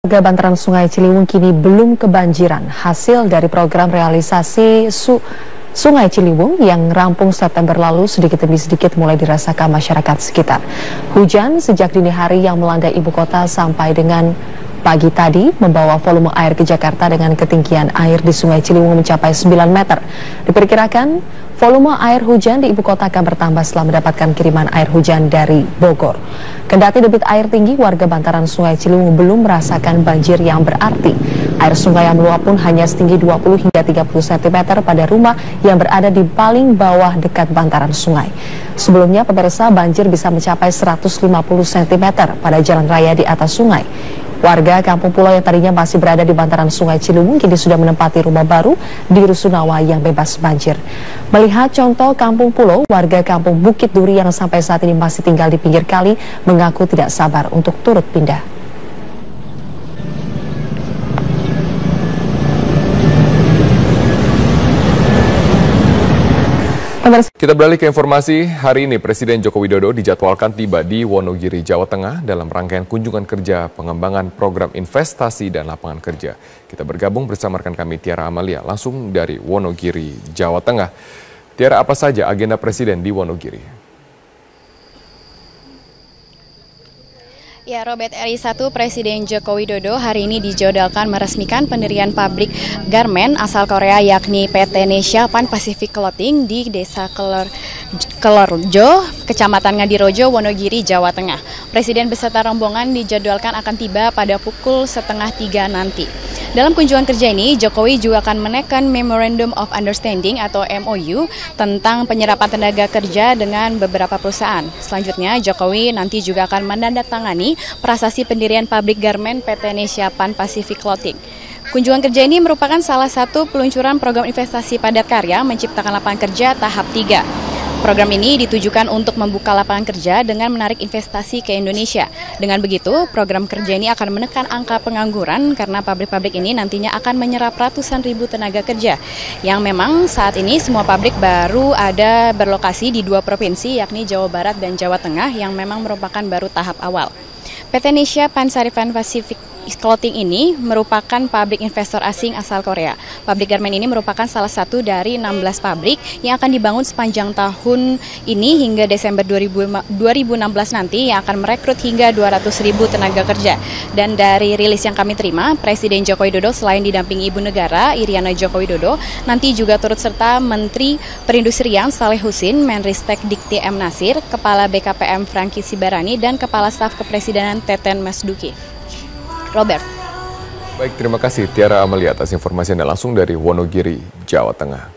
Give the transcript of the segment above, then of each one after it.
Warga bantaran Sungai Ciliwung kini belum kebanjiran hasil dari program realisasi Sungai Ciliwung yang rampung September lalu sedikit demi sedikit mulai dirasakan masyarakat sekitar. Hujan sejak dini hari yang melanda ibu kota sampai dengan pagi tadi membawa volume air ke Jakarta dengan ketinggian air di Sungai Ciliwung mencapai 9 meter. Diperkirakan volume air hujan di ibu kota akan bertambah setelah mendapatkan kiriman air hujan dari Bogor. Kendati debit air tinggi, warga bantaran Sungai Ciliwung belum merasakan banjir yang berarti. Air sungai yang meluap pun hanya setinggi 20 hingga 30 cm pada rumah yang berada di paling bawah dekat bantaran sungai. Sebelumnya, pemirsa, banjir bisa mencapai 150 cm pada jalan raya di atas sungai. Warga Kampung Pulau yang tadinya masih berada di bantaran Sungai Ciliwung kini sudah menempati rumah baru di Rusunawa yang bebas banjir. Melihat contoh Kampung Pulau, warga Kampung Bukit Duri yang sampai saat ini masih tinggal di pinggir kali mengaku tidak sabar untuk turut pindah. Kita beralih ke informasi. Hari ini Presiden Joko Widodo dijadwalkan tiba di Wonogiri, Jawa Tengah dalam rangkaian kunjungan kerja pengembangan program investasi dan lapangan kerja. Kita bergabung bersama rekan kami Tiara Amalia langsung dari Wonogiri, Jawa Tengah. Tiara, apa saja agenda Presiden di Wonogiri? Ya, Robert, RI 1 Presiden Joko Widodo hari ini dijadwalkan meresmikan pendirian pabrik garmen asal Korea yakni PT Nesha Pan Pacific Clothing di Desa Kelorjo, Kecamatan Ngadirojo, Wonogiri, Jawa Tengah. Presiden beserta rombongan dijadwalkan akan tiba pada pukul 2:30 nanti. Dalam kunjungan kerja ini, Jokowi juga akan menekan Memorandum of Understanding atau MOU tentang penyerapan tenaga kerja dengan beberapa perusahaan. Selanjutnya, Jokowi nanti juga akan menandatangani prasasti pendirian pabrik garmen PT Nesha Pan Pacific Clothing. Kunjungan kerja ini merupakan salah satu peluncuran program investasi padat karya menciptakan lapangan kerja tahap 3. Program ini ditujukan untuk membuka lapangan kerja dengan menarik investasi ke Indonesia. Dengan begitu, program kerja ini akan menekan angka pengangguran karena pabrik-pabrik ini nantinya akan menyerap ratusan ribu tenaga kerja. Yang memang saat ini semua pabrik baru ada berlokasi di 2 provinsi yakni Jawa Barat dan Jawa Tengah yang memang merupakan baru tahap awal. PT Nesha Pan Pacific Clothing ini merupakan pabrik investor asing asal Korea. Pabrik garmen ini merupakan salah satu dari 16 pabrik yang akan dibangun sepanjang tahun ini hingga Desember 2016 nanti yang akan merekrut hingga 200.000 tenaga kerja. Dan dari rilis yang kami terima, Presiden Joko Widodo selain didampingi Ibu Negara Iriana Joko Widodo, nanti juga turut serta Menteri Perindustrian Saleh Husin, Menristek Dikti M. Nasir, Kepala BKPM Franky Sibarani, dan Kepala Staf Kepresidenan Teten Masduki. Robert. Baik, terima kasih Tiara Amalia atas informasi Anda langsung dari Wonogiri, Jawa Tengah.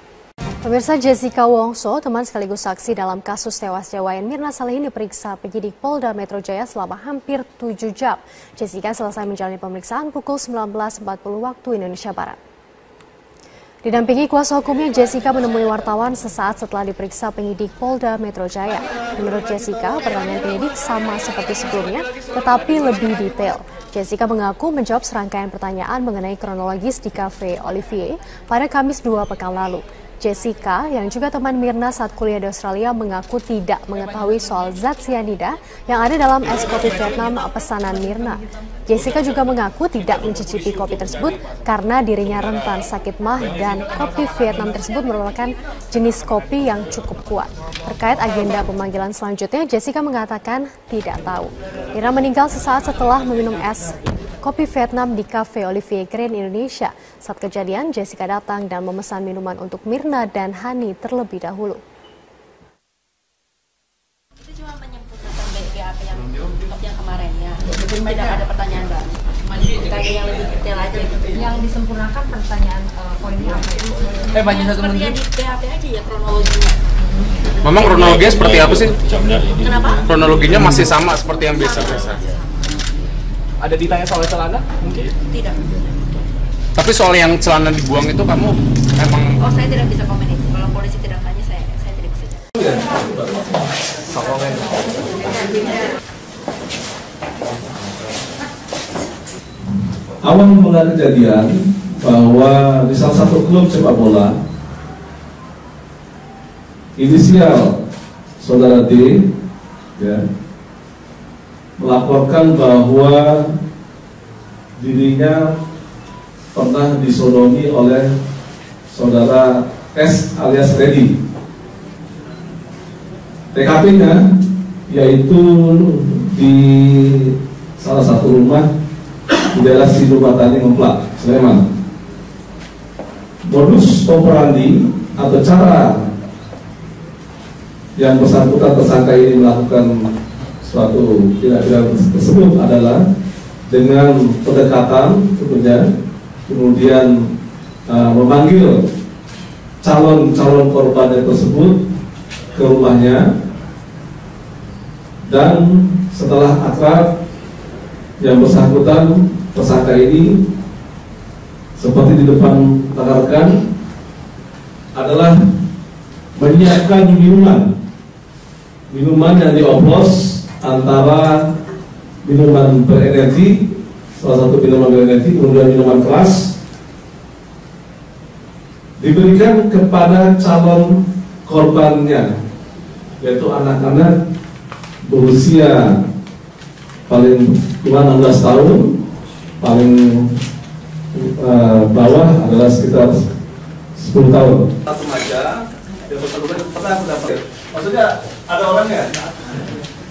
Pemirsa, Jessica Wongso, teman sekaligus saksi dalam kasus tewasnya Wayan Mirna Salihin diperiksa penyidik Polda Metro Jaya selama hampir 7 jam. Jessica selesai menjalani pemeriksaan pukul 19.40 waktu Indonesia Barat. Didampingi kuasa hukumnya, Jessica menemui wartawan sesaat setelah diperiksa penyidik Polda Metro Jaya. Menurut Jessica, pertanyaan penyidik sama seperti sebelumnya, tetapi lebih detail. Jessica mengaku menjawab serangkaian pertanyaan mengenai kronologis di Cafe Olivier pada Kamis 2 pekan lalu. Jessica, yang juga teman Mirna saat kuliah di Australia, mengaku tidak mengetahui soal zat cyanida yang ada dalam es kopi Vietnam pesanan Mirna. Jessica juga mengaku tidak mencicipi kopi tersebut karena dirinya rentan sakit mah dan kopi Vietnam tersebut merupakan jenis kopi yang cukup kuat. Terkait agenda pemanggilan selanjutnya, Jessica mengatakan tidak tahu. Mirna meninggal sesaat setelah meminum es kopi Vietnam di Cafe Olivier Grand Indonesia. Saat kejadian, Jessica datang dan memesan minuman untuk Mirna dan Hani terlebih dahulu. Itu cuma menyempurnakan BAP yang kemarin ya. Tidak ada pertanyaan baru. Ditanya yang lebih detail aja gitu. Yang disempurnakan pertanyaan poinnya apa itu? Seperti yang di BAP aja ya kronologinya. Memang kronologinya seperti apa sih? Kenapa? Kronologinya masih sama seperti yang biasa-biasa. Ada ditanya soal celana? Mungkin? Tidak. Tapi soal yang celana dibuang itu kamu emang... Oh, saya tidak bisa komen itu. Kalau polisi tidak tanya, saya tidak bisa. Awal mula kejadian bahwa di salah satu klub sepak bola, inisial saudara D, ya, melaporkan bahwa dirinya pernah disodomi oleh saudara S alias Redi. TKP-nya yaitu di salah satu rumah di daerah Sidobatani Ngeplak, Sleman. Modus operandi atau cara yang bersangkutan tersangka ini melakukan suatu tindak pidana tersebut adalah dengan pendekatan tentunya, kemudian memanggil calon korban tersebut ke rumahnya, dan setelah akrab yang bersangkutan tersangka ini seperti di depan rekan-rekan adalah menyiapkan minuman yang dioplos antara minuman berenergi, salah satu minuman berenergi, kemudian minuman keras, diberikan kepada calon korbannya, yaitu anak-anak berusia paling tua 16 tahun, paling bawah adalah sekitar 10 tahun. Langsung aja, pernah dapat. Maksudnya ada orangnya.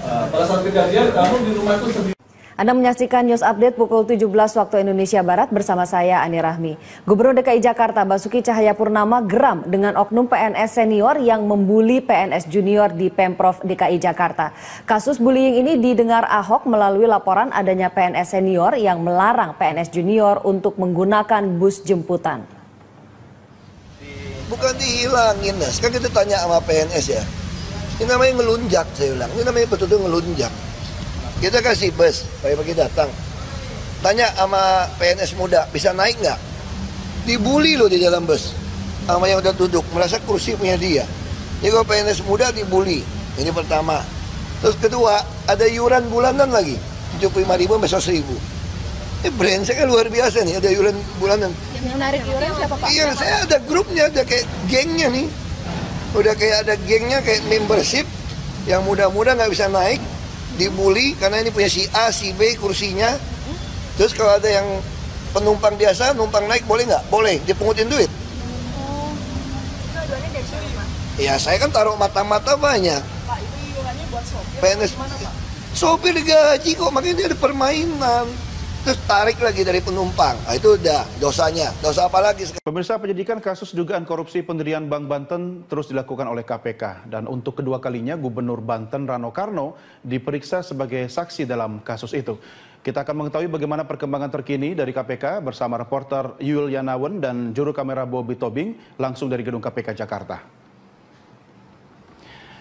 Pada saat kejadian kamu di rumah itu sendiri. Anda menyaksikan News Update pukul 17 waktu Indonesia Barat bersama saya Ani Rahmi. Gubernur DKI Jakarta Basuki Cahayapurnama geram dengan oknum PNS senior yang membuli PNS junior di Pemprov DKI Jakarta. Kasus bullying ini didengar Ahok melalui laporan adanya PNS senior yang melarang PNS junior untuk menggunakan bus jemputan. Bukan dihilangin, nah. Sekarang kita tanya sama PNS ya. Ini namanya ngelunjak, saya bilang. Ini namanya betul-betul ngelunjak. Kita kasih bus, pagi-pagi datang. Tanya sama PNS muda, bisa naik nggak? Dibully loh di dalam bus. Sama yang udah duduk, merasa kursi punya dia. Jadi kalau PNS muda dibully, ini pertama. Terus kedua, ada iuran bulanan lagi. 75.000 besok 1.000. Ini brengsek kan luar biasa nih, ada iuran bulanan. Yang menarik iuran siapa Pak? Iya, saya ada grupnya, ada kayak gengnya nih. Udah kayak ada gengnya, kayak membership. Yang muda-muda nggak bisa naik, dibully karena ini punya si A, si B kursinya. Terus kalau ada yang penumpang biasa, numpang naik boleh nggak? Boleh, dipungutin duit. Dua-duanya dari sini, Mas? Ya saya kan taruh mata-mata banyak. Pak, itu iurannya buat sopir. PNS, sopir digaji kok, makanya dia ada permainan. Terus tarik lagi dari penumpang, nah, itu udah dosanya. Dosa apa lagi? Pemirsa, penyidikan kasus dugaan korupsi pendirian Bank Banten terus dilakukan oleh KPK. Dan untuk kedua kalinya Gubernur Banten Rano Karno diperiksa sebagai saksi dalam kasus itu. Kita akan mengetahui bagaimana perkembangan terkini dari KPK bersama reporter Yul Yanawan dan juru kamera Bobby Tobing langsung dari gedung KPK Jakarta.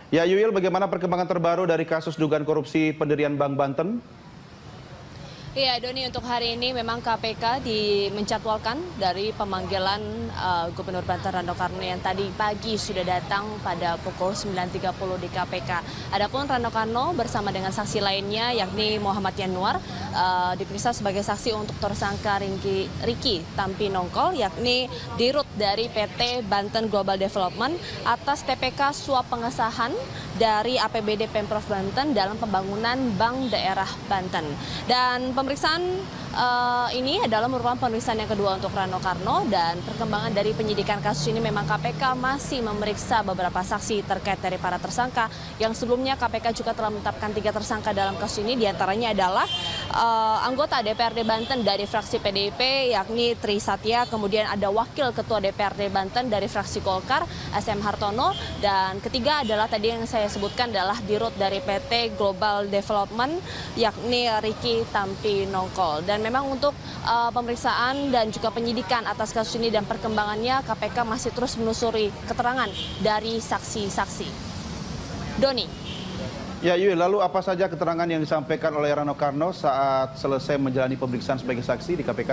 Ya Yul, bagaimana perkembangan terbaru dari kasus dugaan korupsi pendirian Bank Banten? Iya Doni, untuk hari ini memang KPK menjadwalkan dari pemanggilan Gubernur Banten Rano Karno yang tadi pagi sudah datang pada pukul 9.30 di KPK. Adapun Rano Karno bersama dengan saksi lainnya yakni Muhammad Yanuar diperiksa sebagai saksi untuk tersangka Riki Tampi Nongkol yakni dirut dari PT Banten Global Development atas TPK suap pengesahan dari APBD Pemprov Banten dalam pembangunan Bank Daerah Banten. Dan pemeriksaan ini adalah merupakan pemeriksaan yang kedua untuk Rano Karno, dan perkembangan dari penyidikan kasus ini memang KPK masih memeriksa beberapa saksi terkait dari para tersangka yang sebelumnya KPK juga telah menetapkan 3 tersangka dalam kasus ini, diantaranya adalah anggota DPRD Banten dari fraksi PDIP yakni Tri Satya, kemudian ada wakil ketua DPRD Banten dari fraksi Golkar SM Hartono, dan ketiga adalah tadi yang saya sebutkan adalah dirut dari PT Global Development yakni Riki Tampi Nongkol. Dan memang untuk pemeriksaan dan juga penyidikan atas kasus ini dan perkembangannya KPK masih terus menelusuri keterangan dari saksi-saksi. Doni. Ya Yul, lalu apa saja keterangan yang disampaikan oleh Rano Karno saat selesai menjalani pemeriksaan sebagai saksi di KPK?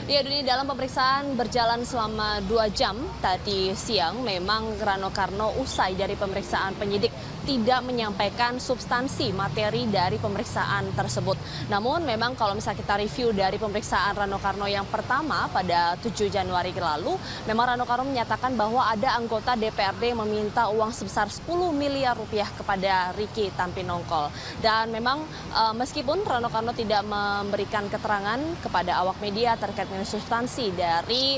Ya Doni, dalam pemeriksaan berjalan selama 2 jam tadi siang memang Rano Karno usai dari pemeriksaan penyidik tidak menyampaikan substansi materi dari pemeriksaan tersebut. Namun memang kalau misalnya kita review dari pemeriksaan Rano Karno yang pertama pada 7 Januari lalu, memang Rano Karno menyatakan bahwa ada anggota DPRD meminta uang sebesar 10 miliar rupiah kepada Ricky Tampinongkol. Dan memang meskipun Rano Karno tidak memberikan keterangan kepada awak media terkait dengan substansi dari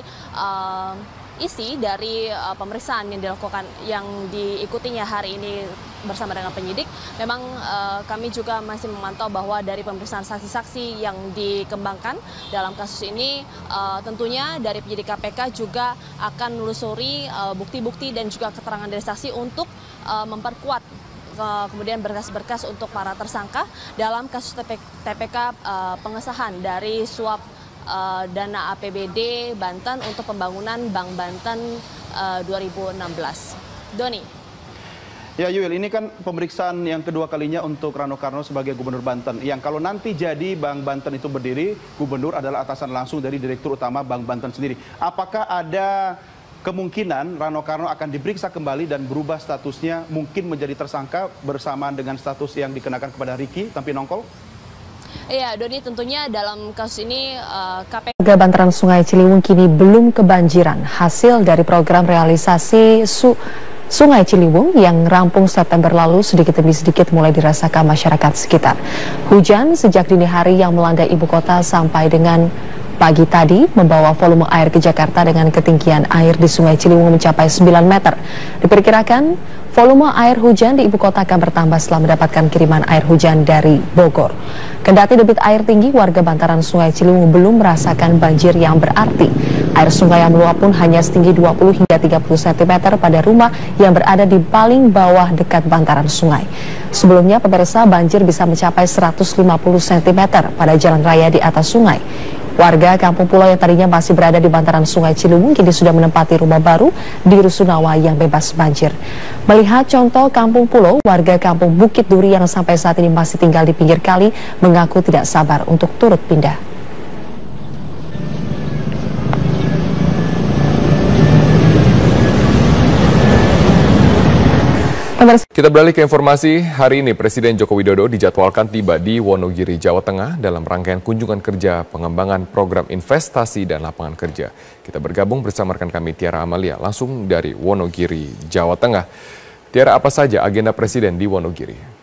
isi dari pemeriksaan yang diikutinya hari ini bersama dengan penyidik, memang kami juga masih memantau bahwa dari pemeriksaan saksi-saksi yang dikembangkan dalam kasus ini, tentunya dari penyidik KPK juga akan menelusuri bukti-bukti dan juga keterangan dari saksi untuk memperkuat kemudian berkas-berkas untuk para tersangka dalam kasus TPK pengesahan dari suap dana APBD Banten untuk pembangunan Bank Banten 2016. Doni. Ya Yul, ini kan pemeriksaan yang kedua kalinya untuk Rano Karno sebagai Gubernur Banten. Yang kalau nanti jadi Bank Banten itu berdiri, Gubernur adalah atasan langsung dari Direktur Utama Bank Banten sendiri. Apakah ada kemungkinan Rano Karno akan diperiksa kembali dan berubah statusnya mungkin menjadi tersangka bersamaan dengan status yang dikenakan kepada Ricky Tampinongkol? Iya, Doni, tentunya dalam kasus ini KPK. Warga bantaran Sungai Ciliwung kini belum kebanjiran hasil dari program realisasi Sungai Ciliwung yang rampung September lalu sedikit demi sedikit mulai dirasakan masyarakat sekitar. Hujan sejak dini hari yang melanda ibu kota sampai dengan pagi tadi membawa volume air ke Jakarta dengan ketinggian air di Sungai Ciliwung mencapai 9 meter. Diperkirakan volume air hujan di ibu kota akan bertambah setelah mendapatkan kiriman air hujan dari Bogor. Kendati debit air tinggi, warga bantaran Sungai Ciliwung belum merasakan banjir yang berarti. Air sungai yang meluap pun hanya setinggi 20 hingga 30 cm pada rumah yang berada di paling bawah dekat bantaran sungai. Sebelumnya, pemirsa, banjir bisa mencapai 150 cm pada jalan raya di atas sungai. Warga Kampung Pulau yang tadinya masih berada di bantaran Sungai Ciliwung kini sudah menempati rumah baru di Rusunawa yang bebas banjir. Melihat contoh Kampung Pulau, warga Kampung Bukit Duri yang sampai saat ini masih tinggal di pinggir kali mengaku tidak sabar untuk turut pindah. Kita beralih ke informasi. Hari ini Presiden Joko Widodo dijadwalkan tiba di Wonogiri, Jawa Tengah dalam rangkaian kunjungan kerja pengembangan program investasi dan lapangan kerja. Kita bergabung bersama rekan kami Tiara Amalia langsung dari Wonogiri, Jawa Tengah. Tiara, apa saja agenda Presiden di Wonogiri?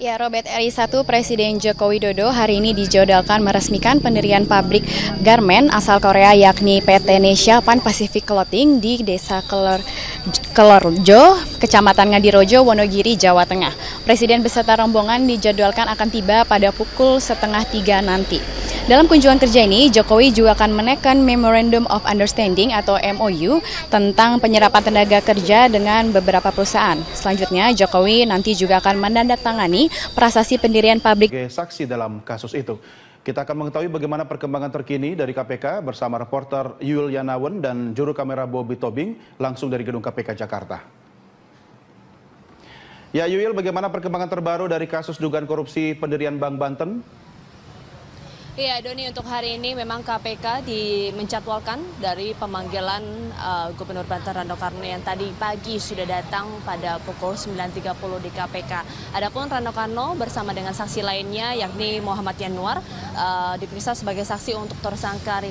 Ya, Robert, RI 1 Presiden Joko Widodo hari ini dijadwalkan meresmikan pendirian pabrik garmen asal Korea yakni PT Nesha Pan Pacific Clothing di Desa Kelorjo, Kecamatan Ngadirojo, Wonogiri, Jawa Tengah. Presiden beserta rombongan dijadwalkan akan tiba pada pukul 2:30 nanti. Dalam kunjungan kerja ini, Jokowi juga akan menekan Memorandum of Understanding atau MOU tentang penyerapan tenaga kerja dengan beberapa perusahaan. Selanjutnya, Jokowi nanti juga akan menandatangani prasasti pendirian pabrik. Saksi dalam kasus itu. Kita akan mengetahui bagaimana perkembangan terkini dari KPK bersama reporter Yul Yanawan dan juru kamera Bobby Tobing langsung dari gedung KPK Jakarta. Ya Yul, bagaimana perkembangan terbaru dari kasus dugaan korupsi pendirian Bank Banten? Iya, Doni, untuk hari ini memang KPK menjadwalkan dari pemanggilan Gubernur Banten Rano Karno yang tadi pagi sudah datang pada pukul 9.30 di KPK. Adapun Rano Karno bersama dengan saksi lainnya yakni Muhammad Yanuar diperiksa sebagai saksi untuk tersangka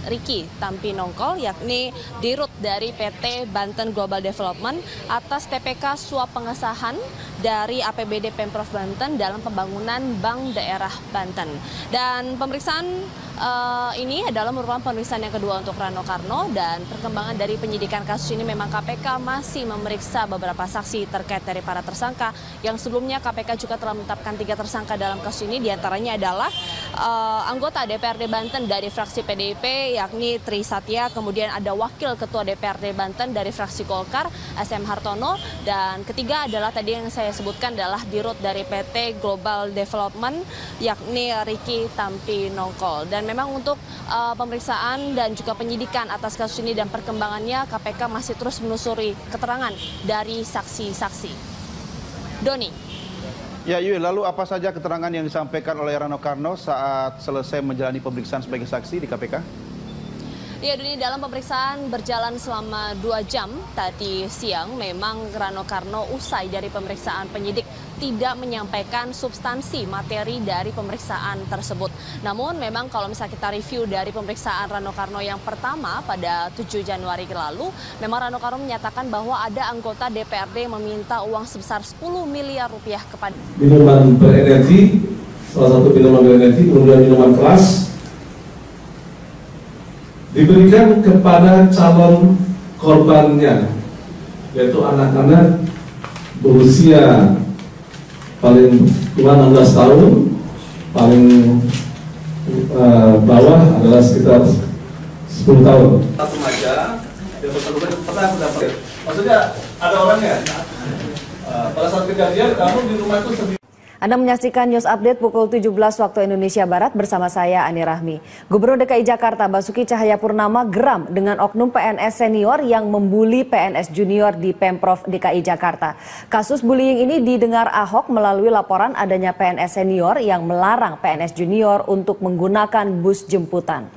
Ricky Tampinongkol yakni dirut dari PT Banten Global Development atas TPK suap pengesahan dari APBD Pemprov Banten dalam pembangunan Bank Daerah Banten. Dan pemeriksaan ini adalah merupakan pemeriksaan yang kedua untuk Rano Karno dan perkembangan dari penyidikan kasus ini memang KPK masih memeriksa beberapa saksi terkait dari para tersangka yang sebelumnya KPK juga telah menetapkan 3 tersangka dalam kasus ini, diantaranya adalah anggota DPRD Banten dari fraksi PDIP yakni Tri Satya, kemudian ada wakil ketua DPRD Banten dari fraksi Golkar SM Hartono, dan ketiga adalah tadi yang saya sebutkan adalah dirut dari PT Global Development yakni Ricky Tampinongkol. Dan memang untuk pemeriksaan dan juga penyidikan atas kasus ini dan perkembangannya KPK masih terus menelusuri keterangan dari saksi-saksi. Doni. Ya Yul, lalu apa saja keterangan yang disampaikan oleh Rano Karno saat selesai menjalani pemeriksaan sebagai saksi di KPK? Ya, Doni, dalam pemeriksaan berjalan selama 2 jam tadi siang, memang Rano Karno usai dari pemeriksaan penyidik tidak menyampaikan substansi materi dari pemeriksaan tersebut. Namun memang kalau misalnya kita review dari pemeriksaan Rano Karno yang pertama pada 7 Januari lalu, memang Rano Karno menyatakan bahwa ada anggota DPRD meminta uang sebesar 10 miliar rupiah kepada minuman berenergi, salah satu minuman berenergi, kemudian minuman keras, diberikan kepada calon korbannya, yaitu anak-anak berusia paling tua 16 tahun, paling bawah adalah sekitar 10 tahun. Satu aja, pernah aku dapat. Maksudnya ada orangnya. Pada saat kejadian kamu di rumah itu sendiri. Anda menyaksikan News Update pukul 17 waktu Indonesia Barat bersama saya Ani Rahmi. Gubernur DKI Jakarta Basuki Cahayapurnama geram dengan oknum PNS senior yang membuli PNS junior di Pemprov DKI Jakarta. Kasus bullying ini didengar Ahok melalui laporan adanya PNS senior yang melarang PNS junior untuk menggunakan bus jemputan.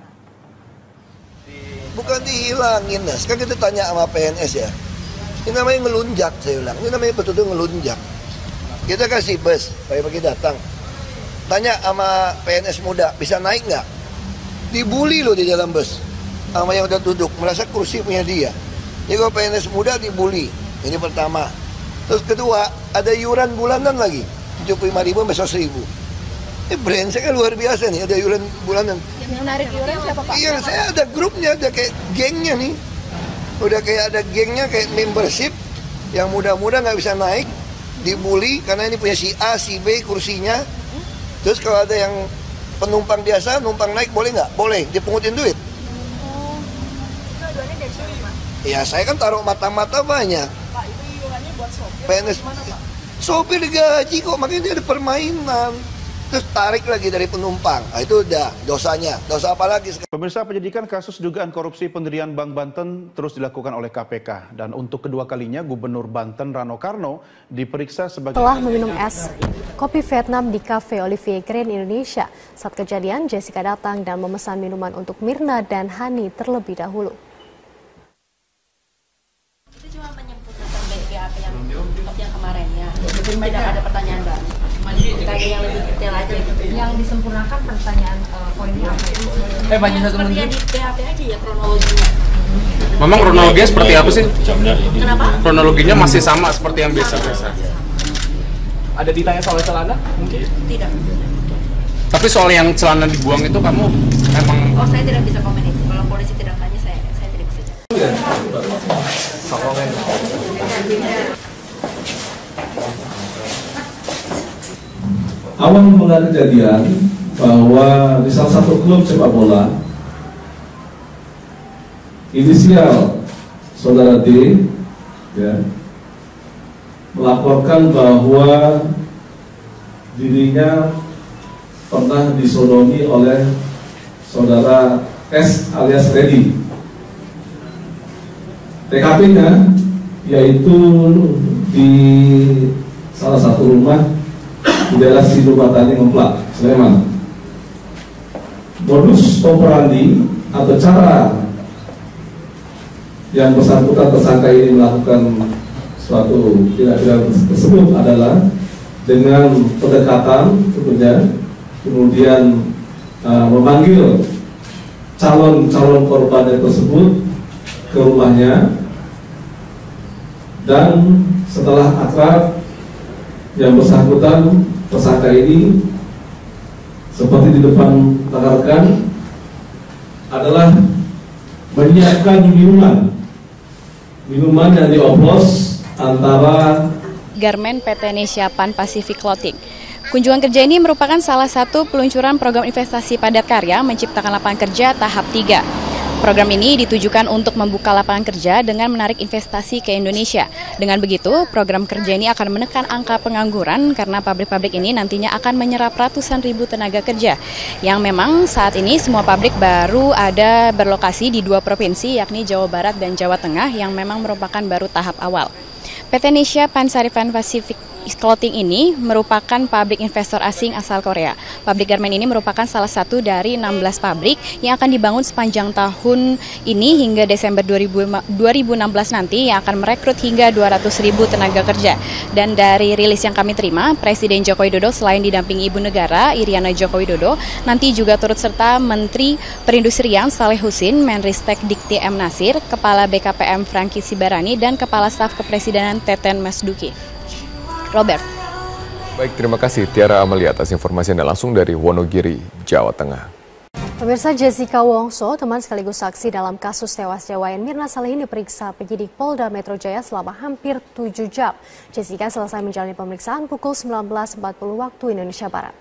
Bukan dihilangin, sekarang kita tanya sama PNS ya. Ini namanya ngelunjak, saya ulang. Ini namanya betul-betul ngelunjak. Kita kasih bus, pagi-pagi datang. Tanya sama PNS muda, bisa naik nggak? Dibully loh di dalam bus. Sama yang udah duduk, merasa kursi punya dia. Jadi kalau PNS muda dibully, ini pertama. Terus kedua, ada iuran bulanan lagi. 75.000 sampai 100.000. Brengsek kan luar biasa nih, ada iuran bulanan. Yang narik iuran siapa Pak? Iya, saya ada grupnya, ada kayak gengnya nih. Udah kayak ada gengnya, kayak membership. Yang muda-muda nggak bisa naik. Dibully karena ini punya si A, si B kursinya. Terus kalau ada yang penumpang biasa, numpang naik boleh nggak? Boleh, dipungutin duit. Dua-duanya dari sini, Pak? Ya saya kan taruh mata-mata banyak. Pak, itu iurannya buat sopir. PNS, sopir digaji kok, makanya dia ada permainan. Terus tarik lagi dari penumpang, itu udah dosanya. Dosa apa lagi? Pemirsa, penyidikan kasus dugaan korupsi pendirian Bank Banten terus dilakukan oleh KPK. Dan untuk kedua kalinya, Gubernur Banten Rano Karno diperiksa sebagai... Telah meminum es kopi Vietnam di Cafe Olivier Grand Indonesia. Saat kejadian, Jessica datang dan memesan minuman untuk Mirna dan Hani terlebih dahulu. Itu cuma menyempurnakan BAP yang kemarin ya. Jadi tidak ada pertanyaan baru. Kayak yang lebih detail aja gitu. Yang disempurnakan pertanyaan poinnya apa itu? Banyak satu seperti yang di BAP aja ya kronologinya. Memang kronologinya seperti apa sih? Kenapa? Kronologinya masih sama seperti yang biasa-biasa. Ada ditanya soal celana? Mungkin? Tidak. Tapi soal yang celana dibuang itu kamu emang... Oh, saya tidak bisa komen itu. Kalau polisi tidak tanya, saya tidak bisa. Awal mula kejadian bahwa di salah satu klub sepak bola, inisial saudara D ya, melaporkan bahwa dirinya pernah disodomi oleh saudara S alias Reddy. TKP-nya yaitu di salah satu rumah di daerah Sidobatani Ngeplak, Sleman. Modus operandi atau cara yang bersangkutan tersangka ini melakukan suatu tindak pidana tersebut adalah dengan pendekatan tentunya, kemudian memanggil calon korban tersebut ke rumahnya, dan setelah akrab yang bersangkutan tersangka ini seperti di depan rekan-rekan adalah menyiapkan minuman yang dioplos antara Garmen PT Indonesia Pan Pacific Clothing. Kunjungan kerja ini merupakan salah satu peluncuran program investasi padat karya menciptakan lapangan kerja tahap 3. Program ini ditujukan untuk membuka lapangan kerja dengan menarik investasi ke Indonesia. Dengan begitu, program kerja ini akan menekan angka pengangguran karena pabrik-pabrik ini nantinya akan menyerap ratusan ribu tenaga kerja. Yang memang saat ini semua pabrik baru ada berlokasi di 2 provinsi, yakni Jawa Barat dan Jawa Tengah, yang memang merupakan baru tahap awal. PT Indonesia Pan Pacific Clothing ini merupakan pabrik investor asing asal Korea. Pabrik garmen ini merupakan salah satu dari 16 pabrik yang akan dibangun sepanjang tahun ini hingga Desember 2016 nanti, yang akan merekrut hingga 200.000 tenaga kerja. Dan dari rilis yang kami terima, Presiden Joko Widodo selain didampingi Ibu Negara Iriana Joko Widodo, nanti juga turut serta Menteri Perindustrian Saleh Husin, Menristek Dikti M. Nasir, Kepala BKPM Franky Sibarani, dan Kepala Staf Kepresidenan Teten Masduki. Robert. Baik, terima kasih Tiara Amelia atas informasi Anda langsung dari Wonogiri, Jawa Tengah. Pemirsa, Jessica Wongso, teman sekaligus saksi dalam kasus tewasnya Wayan Mirna Salihin, diperiksa penyidik Polda Metro Jaya selama hampir 7 jam. Jessica selesai menjalani pemeriksaan pukul 19.40 waktu Indonesia Barat.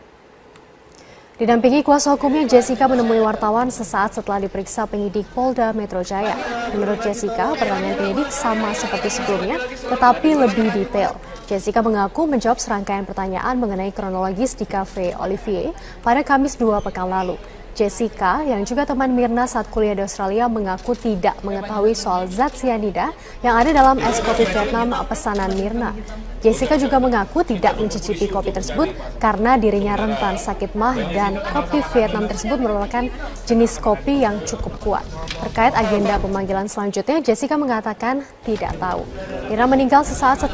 Didampingi kuasa hukumnya, Jessica menemui wartawan sesaat setelah diperiksa penyidik Polda Metro Jaya. Menurut Jessica, pertanyaan penyidik sama seperti sebelumnya, tetapi lebih detail. Jessica mengaku menjawab serangkaian pertanyaan mengenai kronologis di Cafe Olivier pada Kamis 2 pekan lalu. Jessica, yang juga teman Mirna saat kuliah di Australia, mengaku tidak mengetahui soal zat cyanida yang ada dalam es kopi Vietnam pesanan Mirna. Jessica juga mengaku tidak mencicipi kopi tersebut karena dirinya rentan sakit mah dan kopi Vietnam tersebut merupakan jenis kopi yang cukup kuat. Terkait agenda pemanggilan selanjutnya, Jessica mengatakan tidak tahu. Mirna meninggal sesaat setelah